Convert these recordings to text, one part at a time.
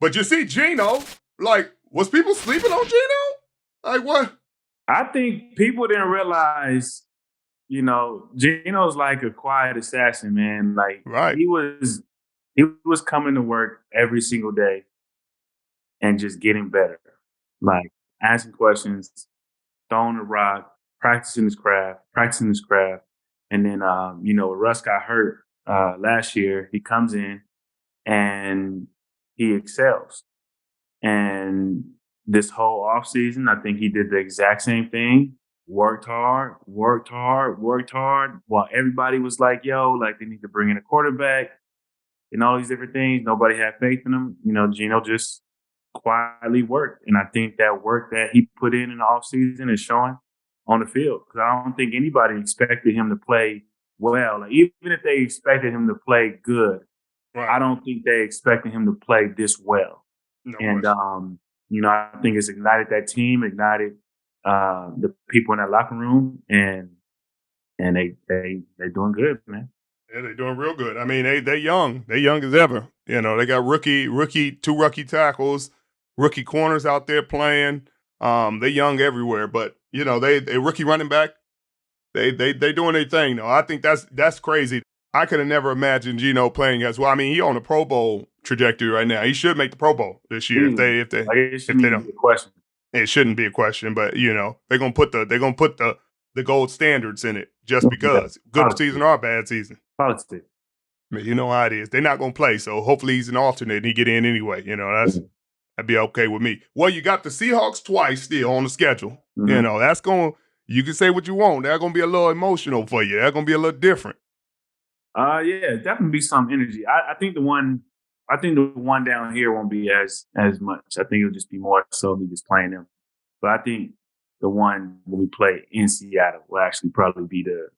But you see Geno, like, was people sleeping on Geno? Like, what? I think people didn't realize, Geno's like a quiet assassin, man. Like, Right. he was coming to work every single day and just getting better. Like, asking questions, throwing the rock, practicing his craft. And then, Russ got hurt last year. He comes in and he excels. And this whole offseason, I think he did the exact same thing. Worked hard, while everybody was like, yo, like they need to bring in a quarterback and all these different things. Nobody had faith in him. Geno just quietly worked. And I think that work that he put in the offseason is showing on the field. Because I don't think anybody expected him to play well. Like, even if they expected him to play good, Right. I don't think they expected him to play this well. No And, question. I think it's ignited that team, ignited the people in that locker room, and they're doing good, man. Yeah, they're doing real good. I mean, they're young. They're young as ever. They got two rookie tackles, rookie corners out there playing. They're young everywhere, but they rookie running back. They doing their thing though. I think that's crazy. I could have never imagined Geno playing as well. I mean, he on the Pro Bowl trajectory right now. He should make the Pro Bowl this year if they don't. Be a question. It shouldn't be a question, but they're gonna put the gold standards in it just because good season or bad season. Politics. I mean, you know how it is. They're not gonna play, so hopefully he's an alternate and he get in anyway. That'd be okay with me. Well, you got the Seahawks twice still on the schedule. Mm-hmm. That's you can say what you want. They're gonna be a little emotional for you. They're gonna be a little different. Yeah, definitely be some energy. I think the one down here won't be as much. I think it'll just be more so me just playing them. But I think the one when we play in Seattle will actually probably be the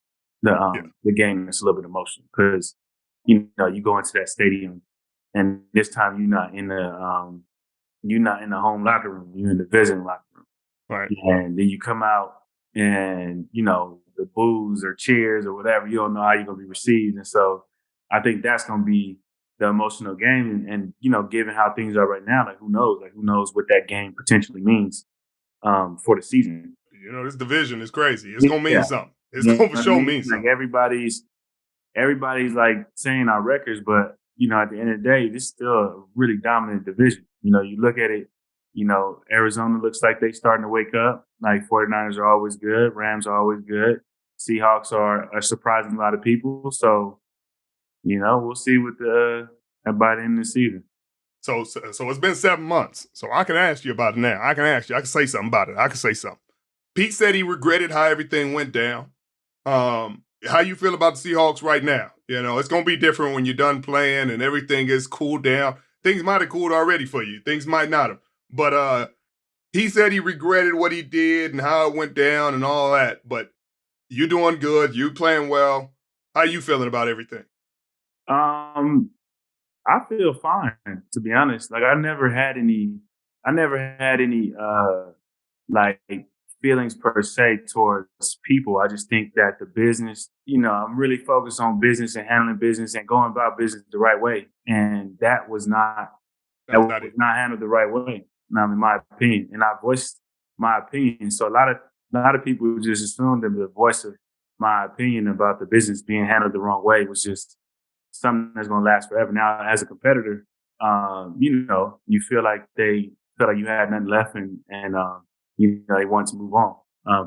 game that's a little bit emotional because you go into that stadium and this time you're not in the home locker room. You're in the visiting locker room. Right. And then you come out and the boos or cheers or whatever, you don't know how you're going to be received. And so I think that's going to be the emotional game. And given how things are right now, who knows what that game potentially means for the season. This division is crazy. It's going to mean something. It's going to for sure mean something. Everybody's like saying our records, but, at the end of the day, this is still a really dominant division. You look at it, Arizona looks like they starting to wake up. Like 49ers are always good. Rams are always good. Seahawks are surprising a lot of people. So, we'll see by the end of the season. So it's been 7 months. So I can ask you about it now. I can say something about it. I can say something. Pete said he regretted how everything went down. How you feel about the Seahawks right now? It's going to be different when you're done playing and everything is cooled down. Things might have cooled already for you. Things might not have. But he said he regretted what he did and how it went down and all that. But you're doing good. You're playing well. How you feeling about everything? I feel fine, to be honest. Like I never had any like feelings per se towards people. I just think that the business, I'm really focused on business and handling business and going about business the right way. And that was not handled the right way. In my opinion. And I voiced my opinion. So a lot of people just assumed that the voice of my opinion about the business being handled the wrong way was just something that's going to last forever. Now, as a competitor, you feel like you had nothing left and they want to move on.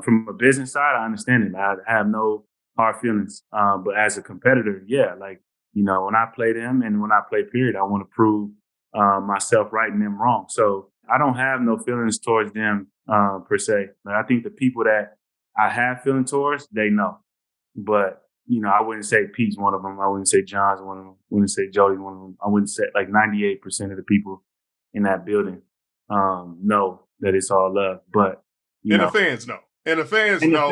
From a business side, I understand it. I have no hard feelings. But as a competitor, yeah, when I play them and when I play period, I want to prove myself right and them wrong. So I don't have no feelings towards them per se. I think the people that I have feelings towards, they know. But I wouldn't say Pete's one of them. I wouldn't say John's one of them. I wouldn't say Jody's one of them. I wouldn't say 98% of the people in that building know that it's all love. But the fans know. And the fans know.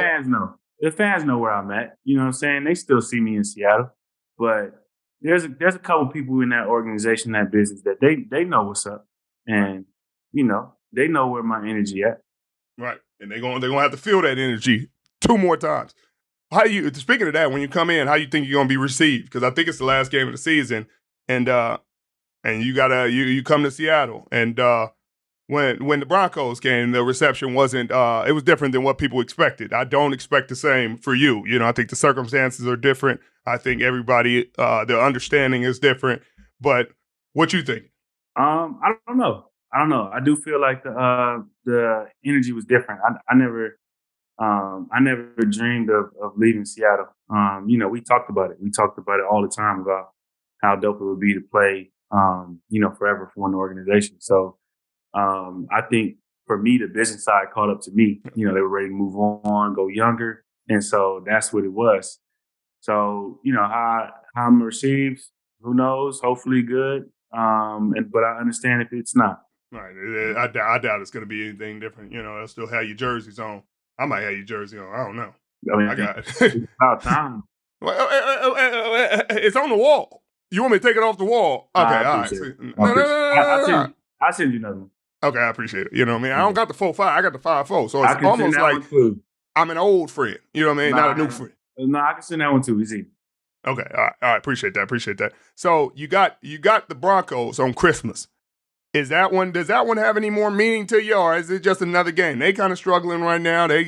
The fans know where I'm at. You know what I'm saying? They still see me in Seattle. But there's a couple people in that organization, that business, that they know what's up. And, they know where my energy at. Right. And they're gonna have to feel that energy 2 more times. Speaking of that, when you come in, how you think you're gonna be received? Because I think it's the last game of the season, and and you come to Seattle, and when the Broncos came, the reception wasn't. It was different than what people expected. I don't expect the same for you. I think the circumstances are different. I think everybody, their understanding is different. But what you think? I don't know. I do feel like the energy was different. I never dreamed of leaving Seattle. We talked about it. We talked about it all the time about how dope it would be to play, forever for one organization. So I think for me, the business side caught up to me. They were ready to move on, go younger. And so that's what it was. So, how I'm received, who knows? Hopefully good. But I understand if it's not. Right. I doubt it's going to be anything different. They'll still have your jerseys on. I might have your jersey on. I don't know. I got it. It's about time. It's on the wall. You want me to take it off the wall? Okay, all right. I'll send you another one. Okay, I appreciate it. You know what I mean? I don't got the 4.5. I got the 5.4. So it's almost like I'm an old friend. You know what I mean? Not a new friend. No, I can send that one too. Easy. Okay, all right. Appreciate that. So you got the Broncos on Christmas. Does that one have any more meaning to you, or is it just another game? They kind of struggling right now. They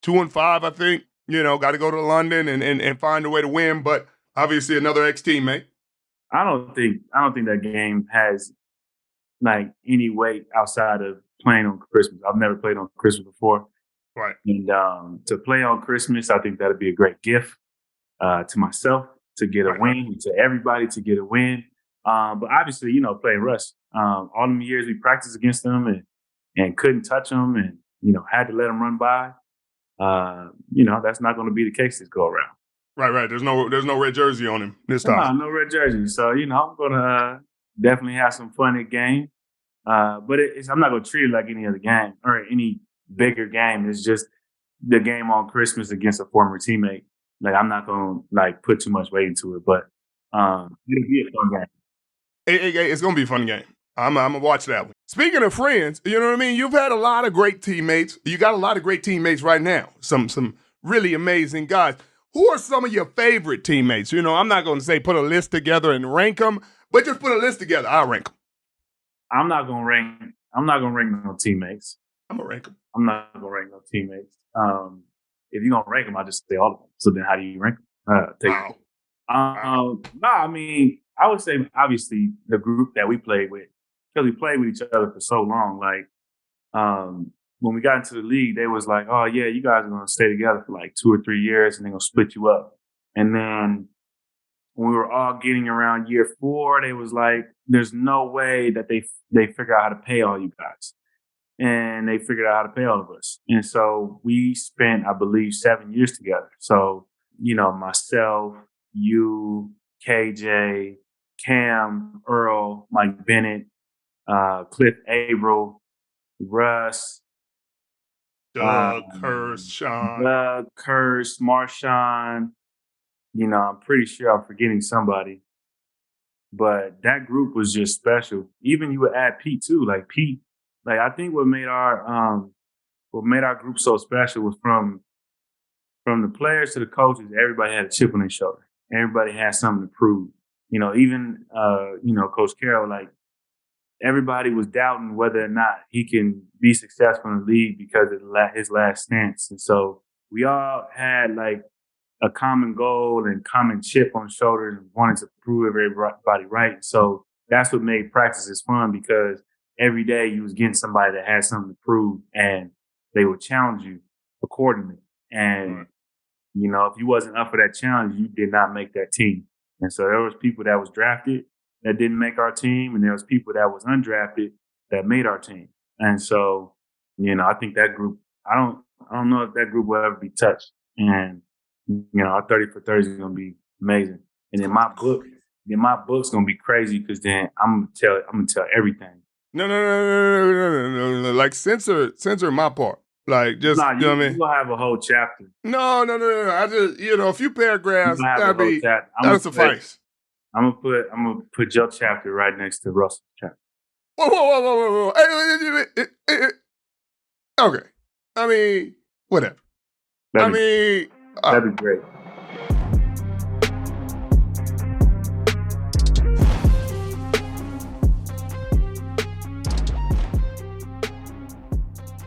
2-5, I think. Got to go to London and find a way to win. But obviously another ex-teammate. I don't think that game has like any weight outside of playing on Christmas. I've never played on Christmas before. Right. And to play on Christmas, I think that'd be a great gift to myself to get a win, to everybody to get a win. But obviously, playing Russ, all them years we practiced against them and couldn't touch them and, had to let them run by. That's not going to be the case this go around. Right. There's no red jersey on him this time. No red jersey. So, I'm going to definitely have some fun at game. But I'm not going to treat it like any other game or any bigger game. It's just the game on Christmas against a former teammate. Like, I'm not going to put too much weight into it, but it'll be a fun game. It's going to be a fun game. I'm going to watch that one. Speaking of friends, you know what I mean? You've had a lot of great teammates. You got a lot of great teammates right now. Some really amazing guys. Who are some of your favorite teammates? I'm not going to say put a list together and rank them, but just put a list together. I'll rank them. I'm not going to rank no teammates. I'm going to rank them. I'm not going to rank no teammates. If you're going to rank them, I'll just say all of them. So then how do you rank them? No, I mean, I would say obviously the group that we played with, because we played with each other for so long. When we got into the league, they was like, oh, yeah, you guys are going to stay together for 2 or 3 years and they're going to split you up. And then when we were all getting around year 4, they was like, there's no way that they figure out how to pay all you guys. And they figured out how to pay all of us. And so we spent, I believe, 7 years together. So, myself, you, KJ, Cam, Earl, Mike Bennett, Cliff Averill, Russ, Doug, Hurst, Sean. Marshawn. I'm pretty sure I'm forgetting somebody. But that group was just special. Even you would add Pete too. Pete, I think what made our group so special was from the players to the coaches, everybody had a chip on their shoulder. Everybody had something to prove. Even Coach Carroll, everybody was doubting whether or not he can be successful in the league because of his last stance. And so we all had a common goal and common chip on shoulders and wanted to prove everybody right. So that's what made practices fun, because every day you was getting somebody that had something to prove and they would challenge you accordingly. And, if you wasn't up for that challenge, you did not make that team. And so there was people that was drafted that didn't make our team, and there was people that was undrafted that made our team. And so, I think that group, I don't know if that group will ever be touched. And, our 30 for 30 is going to be amazing. And then my book's going to be crazy, because then I'm going to tell everything. No. Censor my part. You know what I mean? You'll have a whole chapter. No. I just, a few paragraphs, that'll suffice. I'm gonna put your chapter right next to Russell's chapter. Whoa. Hey, okay. I mean, whatever. That'd be great.